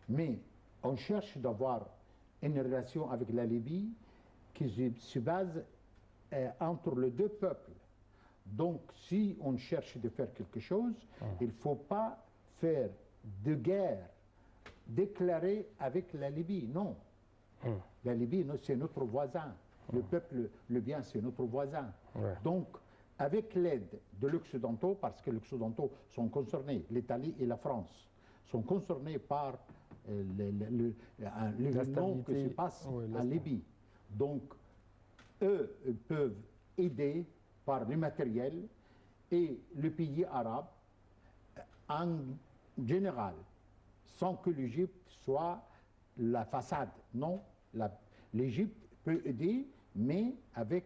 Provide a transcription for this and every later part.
Mais on cherche d'avoir une relation avec la Libye qui se base entre les deux peuples. Donc, si on cherche de faire quelque chose, il ne faut pas faire de guerre déclarée avec la Libye. Non. La Libye, c'est notre voisin. Le peuple libyen, c'est notre voisin. Donc, avec l'aide de l'Occidentaux, parce que les Occidentaux sont concernés, l'Italie et la France sont concernés par l'événement qui se passe en Libye. Donc, eux peuvent aider par le matériel et le pays arabe en général, sans que l'Égypte soit la façade. Non, l'Égypte peut aider, mais avec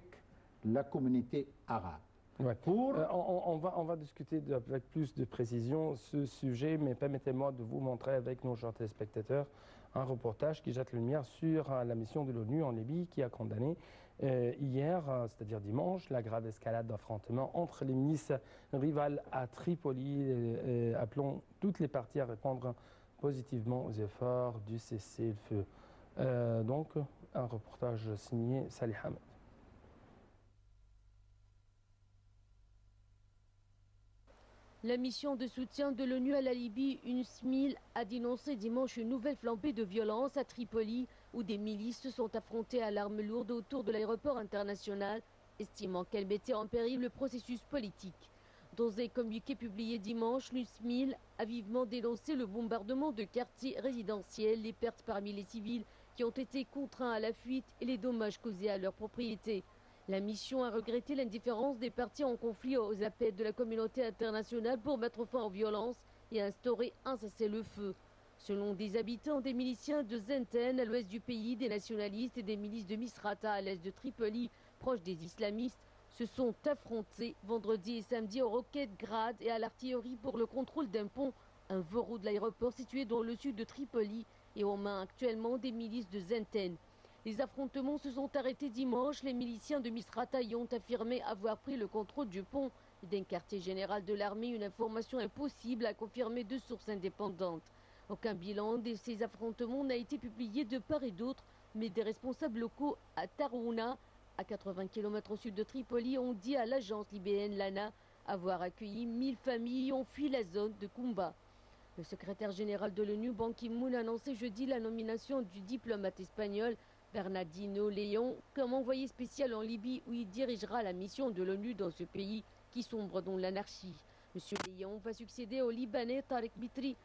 la communauté arabe. Ouais. On va discuter avec plus de précision ce sujet, mais permettez-moi de vous montrer avec nos chers téléspectateurs un reportage qui jette la lumière sur la mission de l'ONU en Libye qui a condamné hier, c'est-à-dire dimanche, la grave escalade d'affrontements entre les milices rivales à Tripoli, appelant toutes les parties à répondre positivement aux efforts du cessez-le-feu. Donc, un reportage signé Salih Ahmed. La mission de soutien de l'ONU à la Libye, UNSMIL, a dénoncé dimanche une nouvelle flambée de violence à Tripoli, où des milices se sont affrontées à l'arme lourde autour de l'aéroport international, estimant qu'elle mettait en péril le processus politique. Dans un communiqué publié dimanche, l'UNSMIL a vivement dénoncé le bombardement de quartiers résidentiels, les pertes parmi les civils qui ont été contraints à la fuite et les dommages causés à leurs propriétés. La mission a regretté l'indifférence des parties en conflit aux appels de la communauté internationale pour mettre fin aux violences et instaurer un cessez-le-feu. Selon des habitants, des miliciens de Zenten à l'ouest du pays, des nationalistes et des milices de Misrata à l'est de Tripoli, proches des islamistes, se sont affrontés vendredi et samedi aux roquettes Grad et à l'artillerie pour le contrôle d'un pont, un verrou de l'aéroport situé dans le sud de Tripoli et aux mains actuellement des milices de Zenten. Les affrontements se sont arrêtés dimanche. Les miliciens de Misrata y ont affirmé avoir pris le contrôle du pont et d'un quartier général de l'armée, une information impossible à confirmer de sources indépendantes. Aucun bilan de ces affrontements n'a été publié de part et d'autre, mais des responsables locaux à Tarouna, à 80 km au sud de Tripoli, ont dit à l'agence libéenne Lana avoir accueilli 1000 familles et ont fui la zone de Koumba. Le secrétaire général de l'ONU, Ban Ki-moon, a annoncé jeudi la nomination du diplomate espagnol Bernardino León comme envoyé spécial en Libye, où il dirigera la mission de l'ONU dans ce pays qui sombre dans l'anarchie. M. León va succéder au Libanais Tarek Mitri,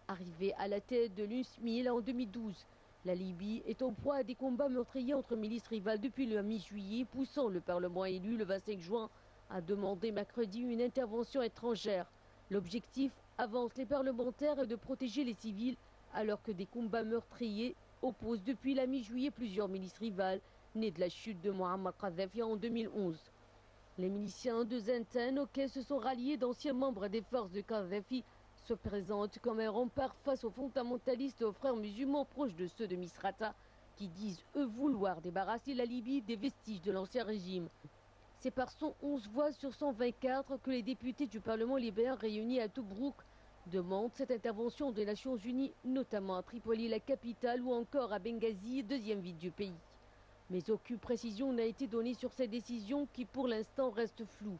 arrivé à la tête de l'UNSMIL en 2012. La Libye est en proie à des combats meurtriers entre milices rivales depuis le mi-juillet, poussant le Parlement élu le 25 juin à demander mercredi une intervention étrangère. L'objectif, avancent les parlementaires, est de protéger les civils alors que des combats meurtriers opposent depuis la mi-juillet plusieurs milices rivales nées de la chute de Muammar Kadhafi en 2011. Les miliciens de Zenten, auxquels se sont ralliés d'anciens membres des forces de Kadhafi, se présentent comme un rempart face aux fondamentalistes et aux frères musulmans proches de ceux de Misrata, qui disent eux vouloir débarrasser la Libye des vestiges de l'ancien régime. C'est par 111 voix sur 124 que les députés du Parlement libyen réunis à Tobrouk demande cette intervention des Nations Unies, notamment à Tripoli, la capitale, ou encore à Benghazi, deuxième ville du pays. Mais aucune précision n'a été donnée sur cette décision qui pour l'instant reste floue.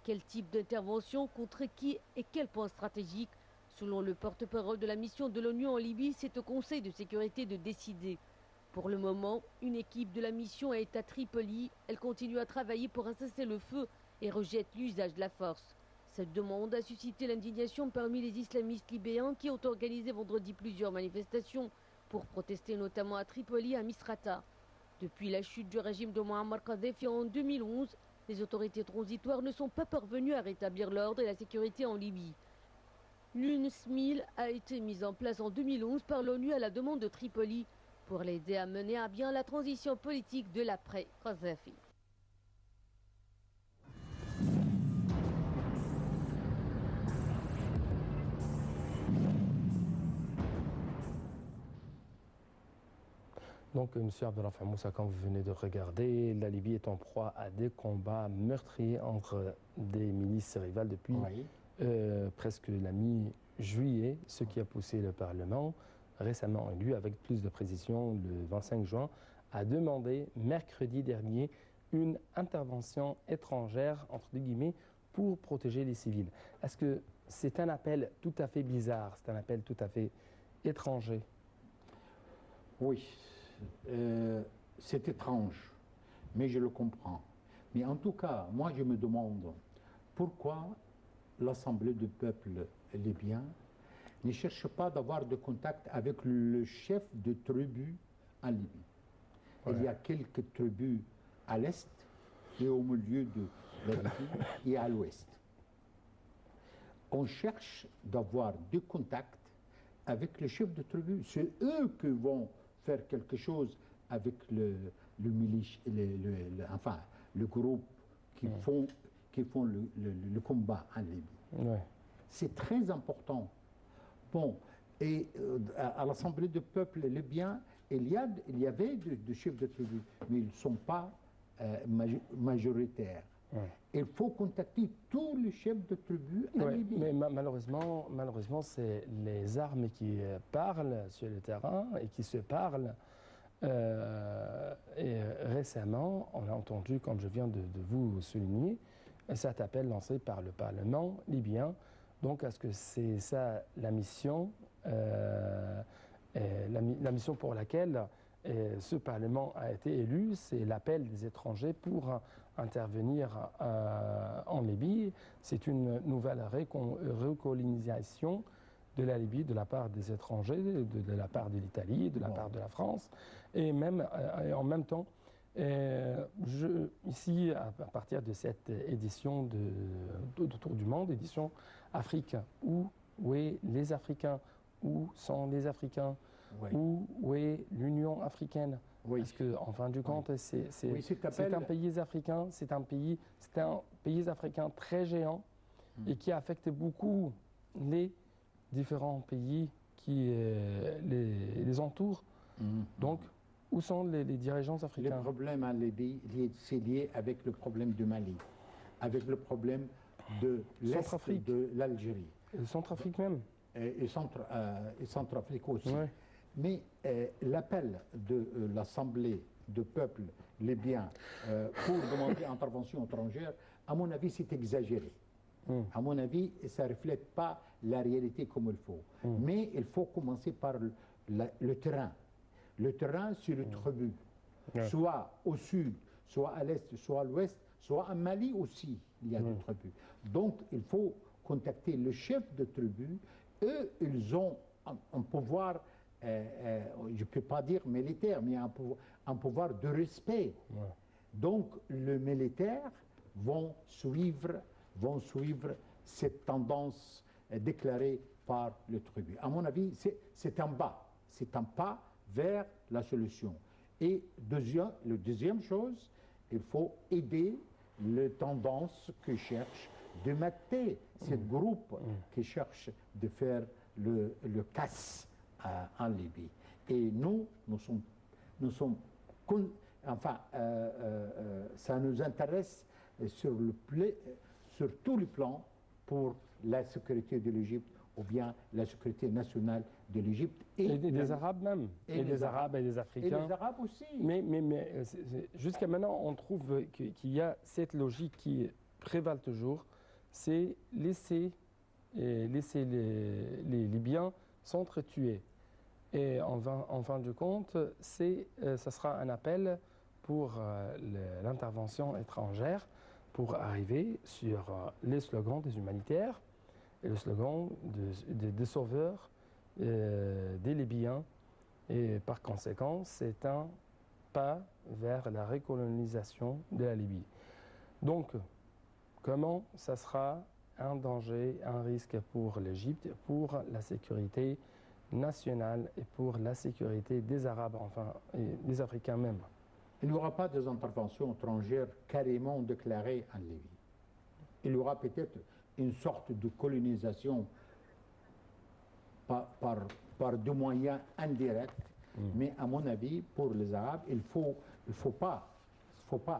Quel type d'intervention, contre qui et quel point stratégique? Selon le porte-parole de la mission de l'ONU en Libye, c'est au Conseil de sécurité de décider. Pour le moment, une équipe de la mission est à Tripoli. Elle continue à travailler pour un cessez-le-feu et rejette l'usage de la force. Cette demande a suscité l'indignation parmi les islamistes libyens qui ont organisé vendredi plusieurs manifestations pour protester notamment à Tripoli et à Misrata. Depuis la chute du régime de Muammar Kadhafi en 2011, les autorités transitoires ne sont pas parvenues à rétablir l'ordre et la sécurité en Libye. L'UNSMIL a été mise en place en 2011 par l'ONU à la demande de Tripoli pour l'aider à mener à bien la transition politique de l'après-Kadhafi. Donc, M. Abdelrafah Moussa, comme vous venez de regarder, la Libye est en proie à des combats meurtriers entre des milices rivales depuis presque la mi-juillet, ce qui a poussé le Parlement récemment élu avec plus de précision le 25 juin, a demandé mercredi dernier une intervention étrangère, entre guillemets, pour protéger les civils. Est-ce que c'est un appel tout à fait bizarre, c'est un appel tout à fait étranger? Oui, c'est étrange, mais je le comprends. Mais en tout cas, moi je me demande pourquoi l'Assemblée du peuple libyen ne cherche pas d'avoir de contact avec le chef de tribu en Libye. Ouais. Il y a quelques tribus à l'est et au milieu de la Libye et à l'ouest. On cherche d'avoir des contacts avec les chefs de tribu. C'est eux qui vont faire quelque chose avec le groupe qui font le combat en Libye. Ouais. C'est très important. Bon, et à l'Assemblée du peuple libyen, il y avait des chefs de tribu, mais ils ne sont pas majoritaires. Ouais. Il faut contacter tous les chefs de tribu en Libye. Mais malheureusement, c'est les armes qui parlent sur le terrain et qui se parlent. Et récemment, on a entendu, comme je viens de vous souligner, cet appel lancé par le Parlement libyen. Donc, est-ce que c'est ça la mission, la mission pour laquelle ce Parlement a été élu? C'est l'appel des étrangers pour intervenir en Libye. C'est une nouvelle recolonisation de la Libye de la part des étrangers, de la part de l'Italie, de la part de la France, et même en même temps, ici, à partir de cette édition de Tour du Monde, édition Afrique, où est les Africains? Où sont les Africains? Oui. Où est l'Union africaine? Oui. Parce qu'en fin du compte, c'est un pays africain, c'est un pays africain très géant et qui affecte beaucoup les différents pays qui les entourent. Donc, où sont les dirigeants africains? Le problème en Libye, c'est lié avec le problème du Mali, avec le problème de l'Est de l'Algérie. Et Centrafrique même. Et Centrafrique aussi. Ouais. Mais l'appel de l'Assemblée du peuple libyen pour demander intervention étrangère, à mon avis, c'est exagéré. À mon avis, ça ne reflète pas la réalité comme il faut. Mais il faut commencer par le terrain. Le terrain sur le tribu, soit au sud, soit à l'est, soit à l'ouest, soit en Mali aussi, il y a des tribus. Donc, il faut contacter le chef de tribu. Eux, ils ont un pouvoir, je ne peux pas dire militaire, mais un pouvoir de respect. Donc, les militaires vont suivre cette tendance déclarée par le tribu. À mon avis, c'est un pas vers la solution. Et la deuxième chose, il faut aider les tendances qui cherchent de mater ce groupe qui cherche de faire le casse en Libye. Et ça nous intéresse sur tous les plans pour la sécurité de l'Égypte ou bien la sécurité nationale de l'Égypte. Et des Arabes même. Et des Arabes et des Africains. Et des Arabes aussi. Mais jusqu'à maintenant, on trouve qu'il y a cette logique qui prévale toujours, c'est laisser les Libyens s'entretuer. Et en fin de compte, ça sera un appel pour l'intervention étrangère pour arriver sur les slogans des humanitaires et le slogan des sauveurs des Libyens. Et par conséquent, c'est un pas vers la recolonisation de la Libye. Donc, comment ça sera un danger, un risque pour l'Égypte, pour la sécurité nationale et pour la sécurité des Arabes, enfin, et des Africains même? Il n'y aura pas des interventions étrangères carrément déclarées en Libye. Il y aura peut-être une sorte de colonisation par des moyens indirects, mais à mon avis, pour les Arabes, il ne faut pas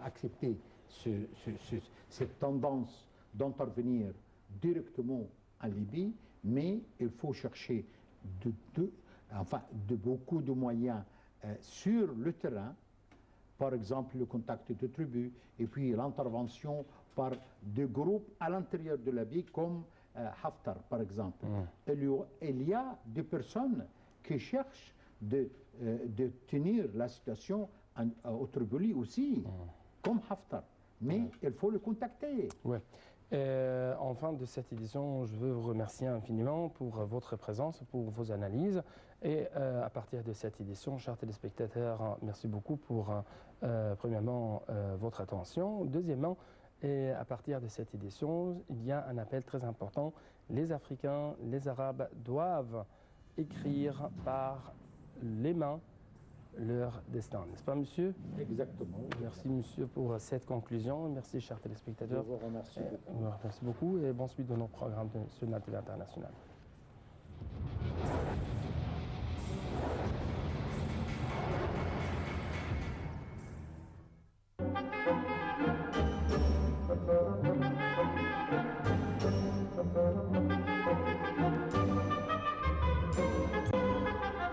accepter cette tendance d'intervenir directement en Libye, mais il faut chercher enfin de beaucoup de moyens sur le terrain, par exemple le contact de tribus, et puis l'intervention par des groupes à l'intérieur de la ville, comme Haftar, par exemple. Il y a des personnes qui cherchent de tenir la situation au Tripoli aussi, comme Haftar. Mais il faut le contacter. Ouais. En fin de cette édition, je veux vous remercier infiniment pour votre présence, pour vos analyses. Et à partir de cette édition, chers téléspectateurs, merci beaucoup pour, premièrement, votre attention. Deuxièmement, et à partir de cette édition, il y a un appel très important. Les Africains, les Arabes doivent écrire par les mains leur destin, n'est-ce pas, monsieur? Exactement. Merci, monsieur, pour cette conclusion. Merci, chers téléspectateurs. Je vous remercie beaucoup. Merci beaucoup et bonne suite de nos programmes sur la télé internationale.